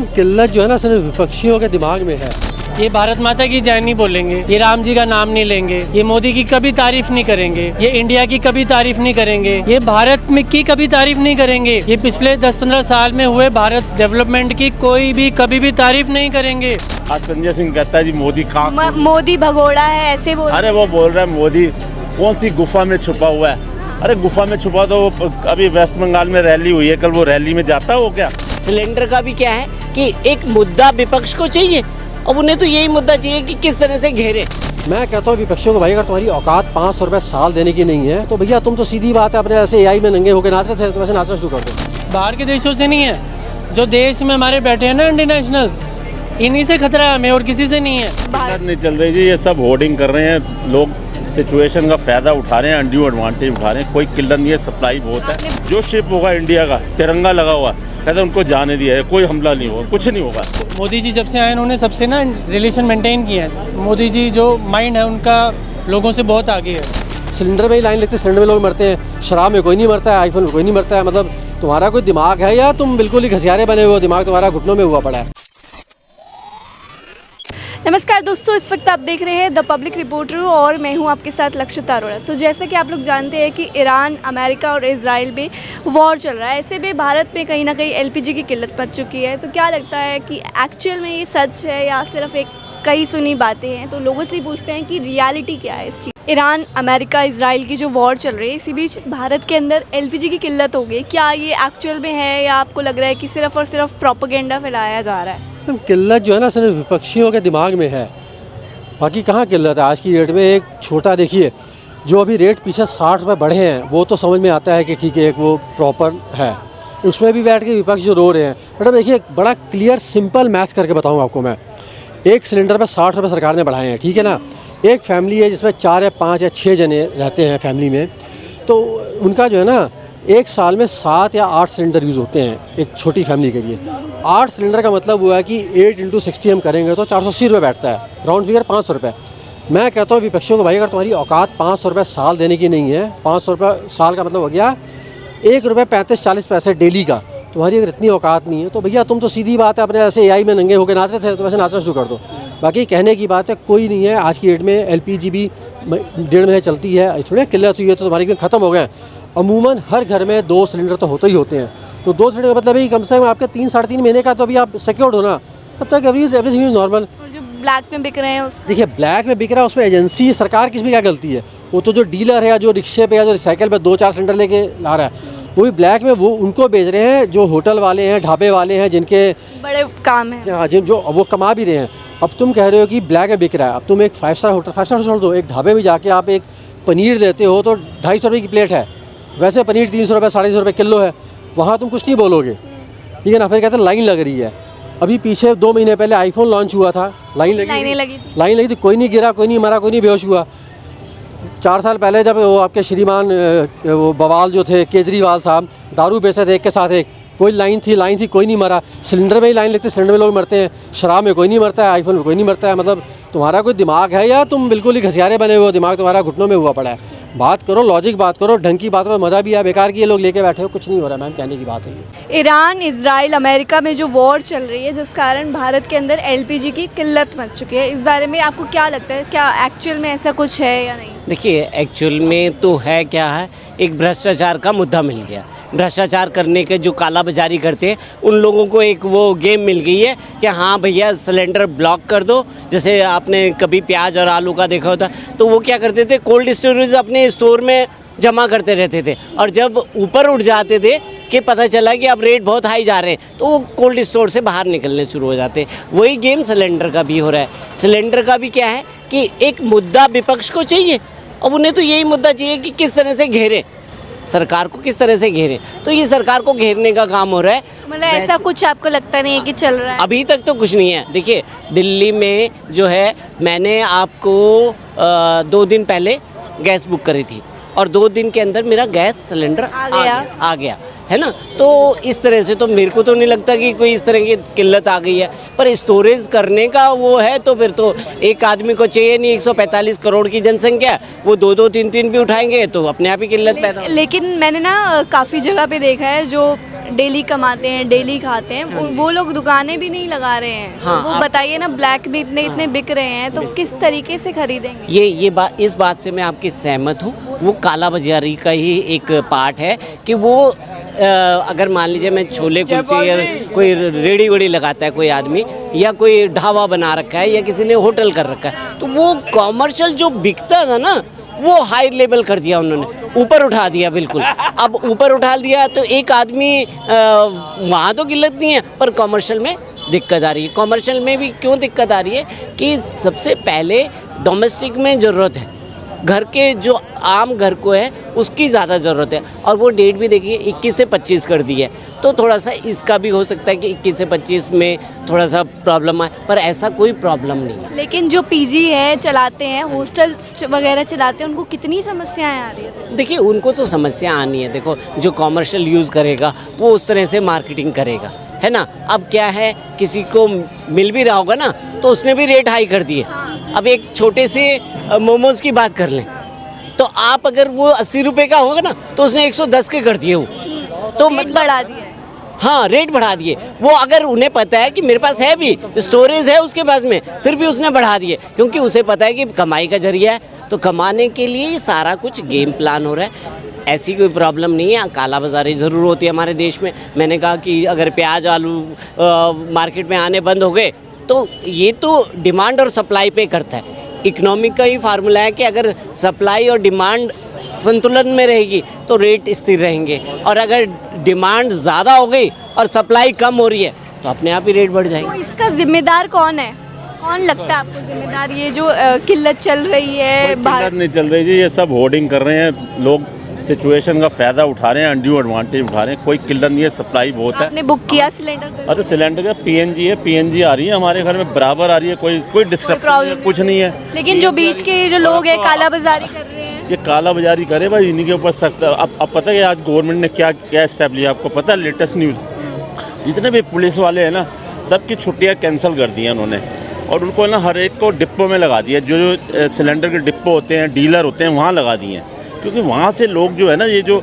किल्लत जो है ना सिर्फ विपक्षियों के दिमाग में है। ये भारत माता की जय नहीं बोलेंगे, ये राम जी का नाम नहीं लेंगे, ये मोदी की कभी तारीफ नहीं करेंगे, ये इंडिया की कभी तारीफ नहीं करेंगे, ये भारत में की कभी तारीफ नहीं करेंगे, ये पिछले 10-15 साल में हुए भारत डेवलपमेंट की कोई भी कभी भी तारीफ नहीं करेंगे। आज संजय सिंह कहता है जी मोदी कहाँ मोदी भगोड़ा है, ऐसे बोल। अरे वो बोल रहा है मोदी कौन सी गुफा में छुपा हुआ है। अरे गुफा में छुपा तो अभी वेस्ट बंगाल में रैली हुई है, कल वो रैली में जाता हो क्या। सिलेंडर का भी क्या है कि एक मुद्दा विपक्ष को चाहिए, अब उन्हें तो यही मुद्दा चाहिए कि किस तरह से घेरे। मैं कहता हूँ विपक्षियों को, भाई अगर तुम्हारी औकात 500 रुपये साल देने की नहीं है तो भैया तुम तो सीधी बात है अपने ऐसे AI में नंगे होकर नाचते थे तो वैसे नाचना शुरू कर दो। बाहर के देशों से नहीं है, जो देश में हमारे बैठे हैं ना इंटरनेशनल्स, इन्हीं से खतरा है, हमें और किसी से नहीं है। बात नहीं चल रही जी, ये सब होर्डिंग कर रहे हैं लोग, सिचुएशन का फायदा उठा रहे हैं, अनड्यू एडवांटेज उठा रहे हैं। कोई किल्लत नहीं है, सप्लाई बहुत है। जो शिप होगा इंडिया का तिरंगा लगा हुआ कहते उनको जाने दिया है, कोई हमला नहीं होगा, कुछ नहीं होगा। मोदी जी जब से आए उन्होंने सबसे ना रिलेशन मेंटेन किया है। मोदी जी जो माइंड है उनका लोगों से बहुत आगे है। सिलेंडर में ही लाइन लगती है, सिलेंडर में लोग मरते हैं, शराब में कोई नहीं मरता है, आईफोन में कोई नहीं मरता है। मतलब तुम्हारा कोई दिमाग है या तुम बिल्कुल ही घसियारे बने हुए हो, दिमाग तुम्हारा घुटनों में हुआ पड़ा है। नमस्कार दोस्तों, इस वक्त आप देख रहे हैं द पब्लिक रिपोर्टर और मैं हूं आपके साथ लक्षिता अरोड़ा। तो जैसा कि आप लोग जानते हैं कि ईरान, अमेरिका और इजराइल में वॉर चल रहा है, ऐसे में भारत में कहीं ना कहीं LPG की किल्लत मच चुकी है। तो क्या लगता है कि एक्चुअल में ये सच है या सिर्फ एक कई सुनी बातें हैं? तो लोगों से पूछते हैं कि रियलिटी क्या है इस चीज़। ईरान, अमेरिका, इजराइल की जो वॉर चल रही है, इसी बीच भारत के अंदर LPG की किल्लत हो गई। क्या ये एक्चुअल में है या आपको लग रहा है कि सिर्फ और सिर्फ प्रोपेगेंडा फैलाया जा रहा है? किल्लत जो है ना सिर्फ विपक्षियों के दिमाग में है, बाकी कहाँ किल्लत है। आज की डेट में एक छोटा देखिए, जो अभी रेट पीछे 60 रुपये बढ़े हैं वो तो समझ में आता है कि ठीक है एक वो प्रॉपर है, उसमें भी बैठ के विपक्ष जो रो रहे हैं। बट अब देखिए एक बड़ा क्लियर सिंपल मैथ करके बताऊँ आपको मैं। एक सिलेंडर पे 60 रुपये सरकार ने बढ़ाए हैं, ठीक है ना। एक फैमिली है जिसमें 4 या 5 या 6 जने रहते हैं फैमिली में, तो उनका जो है ना एक साल में 7 या 8 सिलेंडर यूज़ होते हैं एक छोटी फैमिली के लिए। 8 सिलेंडर का मतलब हुआ है कि 8 × 60 हम करेंगे तो 480 रुपये बैठता है, राउंड फिगर 500 रुपये। मैं कहता हूँ विपक्षियों को, भाई अगर तुम्हारी औकात 500 रुपये साल देने की नहीं है, 500 रुपये साल का मतलब हो गया ₹1.35-40 डेली का, तुम्हारी अगर इतनी औकात नहीं है तो भैया तुम तो सीधी बात है अपने ऐसे AI में नंगे होकर नाचते थे तो वैसे नाचना शुरू कर दो। बाकी कहने की बात है कोई नहीं है। आज की डेट में LPG भी 1.5 महीने चलती है, थोड़ी किल्लत हुई है तो तुम्हारी ख़त्म हो गए। अमूमन हर घर में 2 सिलेंडर तो होते ही होते हैं, तो 2 सिलेंडर का मतलब है कम से कम आपके 3-3.5 महीने का तो अभी आप सिक्योर्ड हो ना, तब तक एवरीथिंग इज नॉर्मल। और जो ब्लैक में बिक रहे हैं देखिए ब्लैक में बिक रहा है उसमें एजेंसी सरकार की भी क्या गलती है। वो तो जो डीलर है या जो रिक्शे पे या जो साइकिल पे 2-4 सिलेंडर लेके ला रहा है, वो भी ब्लैक में वो उनको बेच रहे हैं जो होटल वाले हैं, ढाबे वाले हैं, जिनके बड़े काम है, हाँ जिन जो वो कमा भी रहे हैं। अब तुम कह रहे हो कि ब्लैक में बिक रहा है, अब तुम एक 5 स्टार होटल 5 स्टार छोड़ दो, एक ढाबे में जाके आप एक पनीर लेते हो तो 250 रुपये की प्लेट है, वैसे पनीर 300 रुपये 350 रुपये किलो है, वहाँ तुम कुछ नहीं बोलोगे, ठीक है ना। फिर कहते हैं लाइन लग रही है। अभी पीछे 2 महीने पहले आईफोन लॉन्च हुआ था, लाइन लगी थी, कोई नहीं गिरा, कोई नहीं मरा, कोई नहीं बेहोश हुआ। 4 साल पहले जब वो आपके श्रीमान वो बवाल जो थे केजरीवाल साहब दारू बेचे थे एक के साथ एक, कोई लाइन थी, कोई नहीं मरा। सिलेंडर में ही लाइन लगती है, सिलेंडर में लोग मरते हैं, शराब में कोई नहीं मरता है, आईफोन में कोई नहीं मरता है। मतलब तुम्हारा कोई दिमाग है या तुम बिल्कुल ही घसियारे बने हुए हो, दिमाग तुम्हारा घुटनों में हुआ पड़ा है। बात करो, लॉजिक बात करो, ढंग की बात करो, मज़ा भी है। बेकार की ये लोग लेके बैठे हो, कुछ नहीं हो रहा। मैम कहने की बात है ये। ईरान, इजराइल, अमेरिका में जो वॉर चल रही है जिस कारण भारत के अंदर LPG की किल्लत मच चुकी है, इस बारे में आपको क्या लगता है? क्या एक्चुअल में ऐसा कुछ है या नहीं? देखिए एक्चुअल में तो है क्या है, एक भ्रष्टाचार का मुद्दा मिल गया। भ्रष्टाचार करने के जो काला बाजारी करते हैं उन लोगों को एक वो गेम मिल गई है कि हाँ भैया सिलेंडर ब्लॉक कर दो। जैसे आपने कभी प्याज और आलू का देखा होता, तो वो क्या करते थे, कोल्ड स्टोरेज अपने स्टोर में जमा करते रहते थे, और जब ऊपर उठ जाते थे कि पता चला कि अब रेट बहुत हाई जा रहे हैं, तो वो कोल्ड स्टोर से बाहर निकलने शुरू हो जाते। वही गेम सिलेंडर का भी हो रहा है। सिलेंडर का भी क्या है कि एक मुद्दा विपक्ष को चाहिए, अब उन्हें तो यही मुद्दा चाहिए कि किस तरह से घेरे सरकार को, किस तरह से घेरे। तो ये सरकार को घेरने का काम हो रहा है। मतलब ऐसा कुछ आपको लगता नहीं है कि चल रहा है? अभी तक तो कुछ नहीं है। देखिए दिल्ली में जो है, मैंने आपको 2 दिन पहले गैस बुक करी थी और 2 दिन के अंदर मेरा गैस सिलेंडर आ गया है ना। तो इस तरह से तो मेरे को तो नहीं लगता कि कोई इस तरह की किल्लत आ गई है, पर स्टोरेज करने का वो है तो फिर तो एक आदमी को चाहिए नहीं। 145 करोड़ की जनसंख्या, वो 2-2, 3-3 भी उठाएंगे तो अपने आप ही किल्लत पैदा। लेकिन मैंने ना काफ़ी जगह पे देखा है जो डेली कमाते हैं, डेली खाते हैं, वो लोग दुकानें भी नहीं लगा रहे हैं। हाँ, वो बताइए ना, ब्लैक भी इतने इतने बिक रहे हैं, तो किस तरीके से खरीदेंगे? ये बात, इस बात से मैं आपकी सहमत हूँ। वो काला बाजारी का ही एक पार्ट है कि वो अगर मान लीजिए मैं छोले कुलचे या कोई रेड़ी वेड़ी लगाता है कोई आदमी, या कोई ढाबा बना रखा है, या किसी ने होटल कर रखा है, तो वो कॉमर्शियल जो बिकता था ना, वो हाई लेवल कर दिया उन्होंने, ऊपर उठा दिया बिल्कुल। अब ऊपर उठा दिया तो एक आदमी वहाँ तो किल्लत नहीं है, पर कॉमर्शियल में दिक्कत आ रही है। कॉमर्शियल में भी क्यों दिक्कत आ रही है कि सबसे पहले डोमेस्टिक में ज़रूरत है, घर के जो आम घर को है उसकी ज़्यादा ज़रूरत है, और वो डेट भी देखिए 21 से 25 कर दी है। तो थोड़ा सा इसका भी हो सकता है कि 21 से 25 में थोड़ा सा प्रॉब्लम आए, पर ऐसा कोई प्रॉब्लम नहीं है। लेकिन जो पीजी है चलाते हैं, हॉस्टल्स वगैरह चलाते हैं, उनको कितनी समस्याएं आ रही है? देखिए उनको तो समस्या आनी है। देखो जो कॉमर्शियल यूज़ करेगा वो उस तरह से मार्केटिंग करेगा, है ना। अब क्या है, किसी को मिल भी रहा होगा ना, तो उसने भी रेट हाई कर दिए। अब एक छोटे से मोमोज़ की बात कर लें, तो आप अगर वो 80 रुपये का होगा ना, तो उसने 110 के कर दिए वो, तो रेट मतलब बढ़ा दिया है। हाँ रेट बढ़ा दिए। वो अगर उन्हें पता है कि मेरे पास है भी, स्टोरेज है उसके पास में, फिर भी उसने बढ़ा दिए, क्योंकि उसे पता है कि कमाई का जरिया है। तो कमाने के लिए ही सारा कुछ गेम प्लान हो रहा है। ऐसी कोई प्रॉब्लम नहीं है। काला बाजारी ज़रूर होती है हमारे देश में। मैंने कहा कि अगर प्याज आलू मार्केट में आने बंद हो गए, तो ये तो डिमांड और सप्लाई पे करता है। इकोनॉमिक का ही फार्मूला है कि अगर सप्लाई और डिमांड संतुलन में रहेगी तो रेट स्थिर रहेंगे, और अगर डिमांड ज़्यादा हो गई और सप्लाई कम हो रही है तो अपने आप ही रेट बढ़ जाएंगे। तो इसका जिम्मेदार कौन है? कौन लगता है आपको जिम्मेदार, ये जो किल्लत चल रही है कोई किल्लत नहीं चल रही जी, ये सब होर्डिंग कर रहे हैं लोग, सिचुएशन का फ़ायदा उठा रहे हैं, अनड्यू एडवांटेज उठा रहे हैं। कोई किल्लत नहीं है, सप्लाई बहुत है। आपने बुक किया सिलेंडर? अरे सिलेंडर का पीएनजी है, पीएनजी आ रही है हमारे घर में बराबर आ रही है, कोई डिस्टर्ब कुछ नहीं है। लेकिन जो बीच के जो लोग हैं काला बाजारी कर रहे हैं, ये काला बाजारी करे भाई, इन्हीं के ऊपर सख्त। अब पता है आज गवर्नमेंट ने क्या स्टेप लिया, आपको पता है? लेटेस्ट न्यूज़, जितने भी पुलिस वाले हैं ना, सबकी छुट्टियां कैंसिल कर दी हैं उन्होंने, और उनको ना हर एक को डिप्पो में लगा दिया। जो सिलेंडर के डिप्पो होते हैं, डीलर होते हैं, वहाँ लगा दिए हैं, क्योंकि वहाँ से लोग जो है ना, ये जो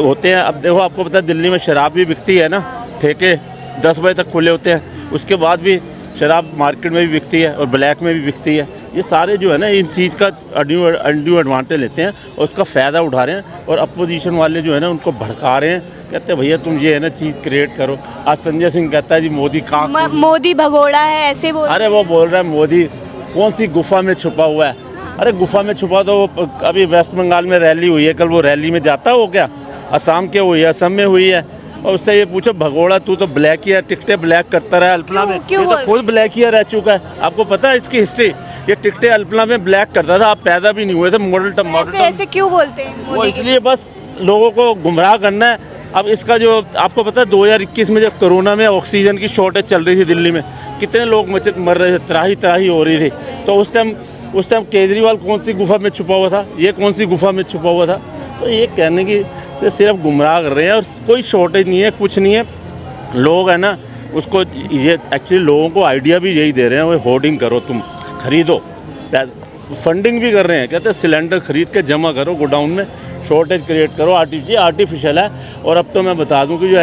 होते हैं। अब देखो आपको पता है दिल्ली में शराब भी बिकती है ना, ठेके 10 बजे तक खुले होते हैं, उसके बाद भी शराब मार्केट में भी बिकती है और ब्लैक में भी बिकती है। ये सारे जो है ना इन चीज़ का अनड्यू एडवांटेज लेते हैं और उसका फ़ायदा उठा रहे हैं, और अपोजिशन वाले जो है ना उनको भड़का रहे हैं, कहते हैं भैया तुम ये है ना चीज़ क्रिएट करो। आज संजय सिंह कहता है जी मोदी कहाँ, मोदी भगोड़ा है, ऐसे बोल। अरे वो बोल रहा है मोदी कौन सी गुफा में छुपा हुआ है। अरे गुफा में छुपा तो वो अभी वेस्ट बंगाल में रैली हुई है, कल वो रैली में जाता हो क्या? असम के हुई है, असम में हुई है, और उससे ये पूछो भगोड़ा तू तो ब्लैक ही है, टिकटें ब्लैक करता रहा अल्पना में। ये तो खुद ब्लैक ही रह चुका है। आपको पता है इसकी हिस्ट्री? ये टिकटें अल्पना में ब्लैक करता था, आप पैदा भी नहीं हुए थे। मॉडल ऐसे क्यों बोलते हैं वो मोदी? इसलिए बस लोगों को गुमराह करना है। अब इसका जो आपको पता है 2021 में जब कोरोना में ऑक्सीजन की शॉर्टेज चल रही थी दिल्ली में, कितने लोग मर रहे थे, त्राही हो रही थी। तो उस टाइम केजरीवाल कौन सी गुफा में छुपा हुआ था, ये कौन सी गुफा में छुपा हुआ था? तो ये कहने की से सिर्फ गुमराह कर रहे हैं, और कोई शॉर्टेज नहीं है, कुछ नहीं है। लोग है ना उसको, ये एक्चुअली लोगों को आइडिया भी यही दे रहे हैं, वो होर्डिंग करो, तुम खरीदो, फंडिंग भी कर रहे हैं। कहते हैं सिलेंडर खरीद के जमा करो गोडाउन में, शॉर्टेज क्रिएट करो। आर्टिफिशियल है। और अब तो मैं बता दूं कि जो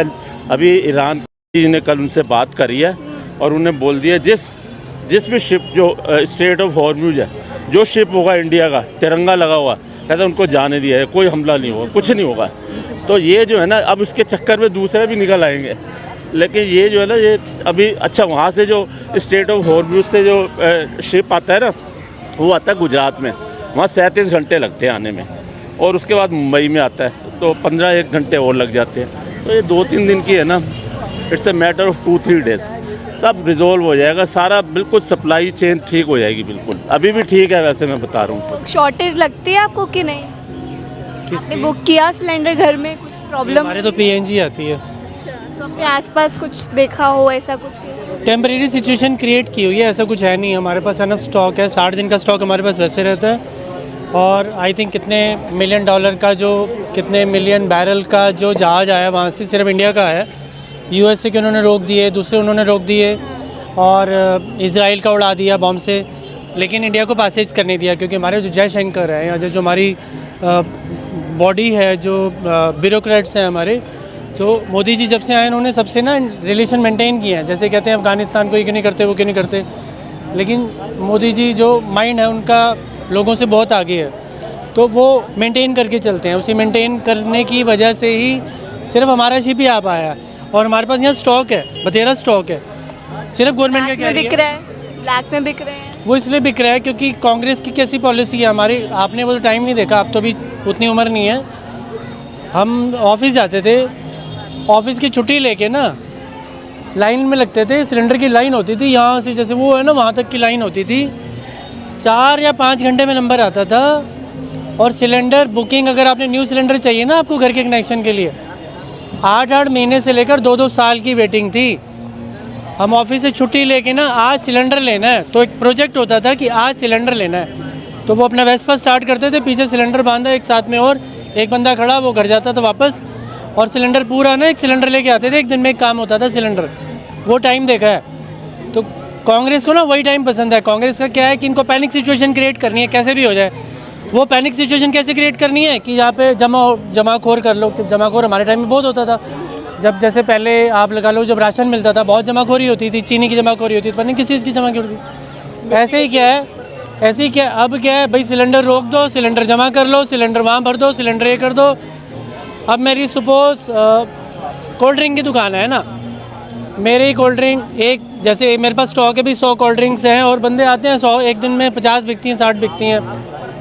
अभी ईरान ने कल उनसे बात करी है, और उन्हें बोल दिया जिस भी शिप जो स्ट्रेट ऑफ हॉर्मुज है, जो शिप होगा इंडिया का तिरंगा लगा हुआ, कहते उनको जाने दिया है, कोई हमला नहीं होगा, कुछ नहीं होगा। तो ये जो है ना, अब उसके चक्कर में दूसरे भी निकल आएंगे। लेकिन ये जो है ना, ये अभी अच्छा वहाँ से जो स्ट्रेट ऑफ हॉर्मुज से जो शिप आता है ना, वो आता है गुजरात में, वहाँ 37 घंटे लगते हैं आने में, और उसके बाद मुंबई में आता है तो 15-1 घंटे और लग जाते हैं। तो ये 2-3 दिन की है ना, it's a matter of 2-3 days, सब रिजोल्व हो जाएगा, सारा बिल्कुल सप्लाई चेन ठीक हो जाएगी। बिल्कुल अभी भी ठीक है, वैसे मैं बता रहा हूँ। शॉर्टेज लगती है आपको कि नहीं? आपने बुक किया सिलेंडर, घर में कुछ प्रॉब्लम? हमारे तो पीएनजी आती है। तो अपने आसपास कुछ देखा हो ऐसा कुछ? टेम्परेरी सिचुएशन क्रिएट की हुई है, ऐसा कुछ है नहीं। हमारे पास अनफ स्टॉक है, 60 दिन का स्टॉक हमारे पास वैसे रहता है। और आई थिंक कितने $1 मिलियन का जो, कितने मिलियन बैरल का जो जहाज़ आया वहाँ से, सिर्फ इंडिया का है। यूएसए के उन्होंने रोक दिए, दूसरे उन्होंने रोक दिए, और इजराइल का उड़ा दिया बॉम्ब से, लेकिन इंडिया को पासेज करने दिया, क्योंकि हमारे जो जयशंकर है, या जो हमारी बॉडी है, जो ब्यूरोक्रेट्स हैं हमारे, तो मोदी जी जब से आए उन्होंने सबसे ना रिलेशन मेंटेन किए हैं। जैसे कहते हैं अफगानिस्तान को ये क्यों नहीं करते, वो क्यों नहीं करते, लेकिन मोदी जी जो माइंड है उनका लोगों से बहुत आगे है, तो वो मेंटेन करके चलते हैं। उसी मेंटेन करने की वजह से ही सिर्फ हमारा शिप ही आ पाया, और हमारे पास यहाँ स्टॉक है, बतेरा स्टॉक है। सिर्फ गवर्नमेंट का ब्लैक कह में रही बिक है, रहा है, ब्लैक में बिक रहे हैं। वो इसलिए बिक रहा है क्योंकि कांग्रेस की कैसी पॉलिसी है हमारी, आपने वो टाइम नहीं देखा, आप तो अभी उतनी उम्र नहीं है। हम ऑफिस जाते थे, ऑफिस की छुट्टी लेके ना लाइन में लगते थे, सिलेंडर की लाइन होती थी यहाँ से, जैसे वो है ना वहाँ तक की लाइन होती थी, 4 या 5 घंटे में नंबर आता था। और सिलेंडर बुकिंग, अगर आपने न्यू सिलेंडर चाहिए ना आपको घर के कनेक्शन के लिए, 8-8 महीने से लेकर 2-2 साल की वेटिंग थी। हम ऑफिस से छुट्टी लेके ना आज सिलेंडर लेना है, तो एक प्रोजेक्ट होता था कि आज सिलेंडर लेना है, तो वो अपना वेस्पा स्टार्ट करते थे, पीछे सिलेंडर बांधा एक साथ में, और एक बंदा खड़ा, वो घर जाता था वापस, और सिलेंडर पूरा ना एक सिलेंडर लेके आते थे, एक दिन में एक काम होता था सिलेंडर। वो टाइम देखा है। तो कांग्रेस को ना वही टाइम पसंद है। कांग्रेस का क्या है कि इनको पैनिक सिचुएशन क्रिएट करनी है, कैसे भी हो जाए। वो पैनिक सिचुएशन कैसे क्रिएट करनी है कि यहाँ पे जमाखोर कर लो। जमाखोर हमारे टाइम में बहुत होता था, जब जैसे पहले आप लगा लो, जब राशन मिलता था बहुत जमाखोरी होती थी, चीनी की जमाखोरी होती थी, पर नहीं किसी चीज़ की जमाखोरी होती। ऐसे ही क्या है, ऐसे ही क्या, अब क्या है भाई, सिलेंडर रोक दो, सिलेंडर जमा कर लो, सिलेंडर वहाँ भर दो, सिलेंडर ये कर दो। अब मेरी सपोज कोल्ड ड्रिंक की दुकान है ना, मेरी कोल्ड ड्रिंक एक, जैसे मेरे पास स्टॉक है भी 100 कोल्ड ड्रिंक्स हैं, और बंदे आते हैं 100, एक दिन में 50 बिकती हैं, 60 बिकती हैं,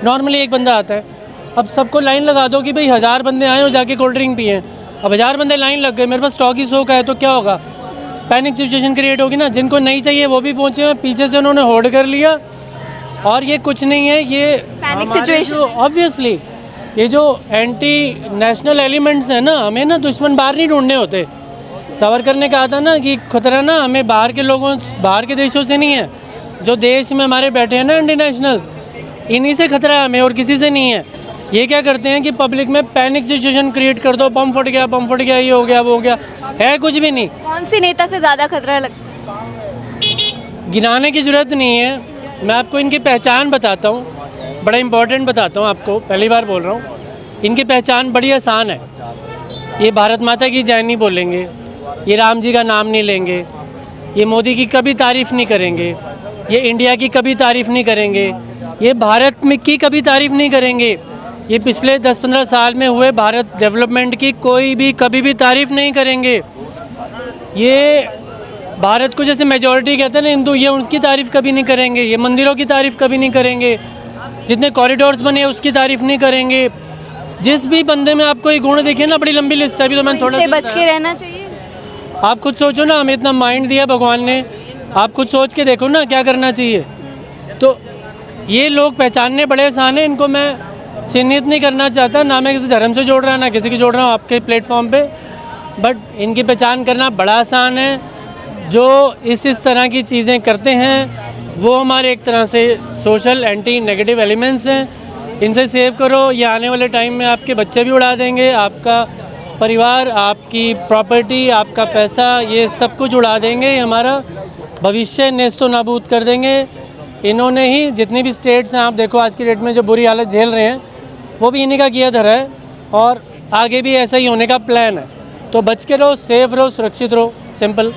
नॉर्मली एक बंदा आता है। अब सबको लाइन लगा दो कि भाई 1000 बंदे आए और जाके कोल्ड ड्रिंक पिए। अब 1000 बंदे लाइन लग गए, मेरे पास स्टॉक ही 100 का है, तो क्या होगा, पैनिक सिचुएशन क्रिएट होगी ना। जिनको नहीं चाहिए वो भी पहुँचे हैं, पीछे से उन्होंने होल्ड कर लिया। और ये कुछ नहीं है, ये पैनिक सिचुएशन, ऑब्वियसली ये जो एंटी नेशनल एलिमेंट्स हैं ना, हमें ना दुश्मन बाहर नहीं ढूंढने होते। सावरकर ने कहा था ना कि खतरा ना हमें बाहर के लोगों, बाहर के देशों से नहीं है, जो देश में हमारे बैठे हैं ना एंटी नेशनल्स, इन्हीं से खतरा है हमें, और किसी से नहीं है। ये क्या करते हैं कि पब्लिक में पैनिक सिचुएशन क्रिएट कर दो, बम फट गया, ये हो गया, वो हो गया, है कुछ भी नहीं। कौन सी नेता से ज़्यादा खतरा लगता है? गिनाने की ज़रूरत नहीं है, मैं आपको इनकी पहचान बताता हूँ, बड़ा इंपॉर्टेंट बताता हूँ आपको, पहली बार बोल रहा हूँ। इनकी पहचान बड़ी आसान है। ये भारत माता की जय नहीं बोलेंगे, ये राम जी का नाम नहीं लेंगे, ये मोदी की कभी तारीफ़ नहीं करेंगे, ये इंडिया की कभी तारीफ़ नहीं करेंगे, ये भारत में की कभी तारीफ़ नहीं करेंगे, ये पिछले 10-15 साल में हुए भारत डेवलपमेंट की कोई भी कभी भी तारीफ़ नहीं करेंगे। ये भारत को जैसे मेजॉरिटी कहते हैं ना हिंदू, ये उनकी तारीफ़ कभी नहीं करेंगे, ये मंदिरों की तारीफ़ कभी नहीं करेंगे, जितने कॉरिडोर्स बने उसकी तारीफ़ नहीं करेंगे। जिस भी बंदे में आपको ये गुण दिखे ना, बड़ी लंबी लिस्ट है, अभी तो मैंने थोड़ा से बच के रहना चाहिए। आप खुद सोचो ना, हमें इतना माइंड दिया भगवान ने, आप खुद सोच के देखो ना क्या करना चाहिए। तो ये लोग पहचानने बड़े आसान हैं, इनको मैं चिन्हित नहीं करना चाहता, ना मैं किसी धर्म से जोड़ रहा, ना किसी को जोड़ रहा हूँ आपके प्लेटफॉर्म पे, बट इनकी पहचान करना बड़ा आसान है। जो इस तरह की चीज़ें करते हैं वो हमारे एक तरह से सोशल एंटी नेगेटिव एलिमेंट्स हैं, इनसे सेव करो। ये आने वाले टाइम में आपके बच्चे भी उड़ा देंगे, आपका परिवार, आपकी प्रॉपर्टी, आपका पैसा, ये सब कुछ उड़ा देंगे, ये हमारा भविष्य नेस्तो नाबूद कर देंगे। इन्होंने ही जितनी भी स्टेट्स हैं, आप देखो आज की डेट में जो बुरी हालत झेल रहे हैं, वो भी इन्हीं का किया धरा है, और आगे भी ऐसा ही होने का प्लान है। तो बच के रहो, सेफ रहो, सुरक्षित रहो, सिंपल।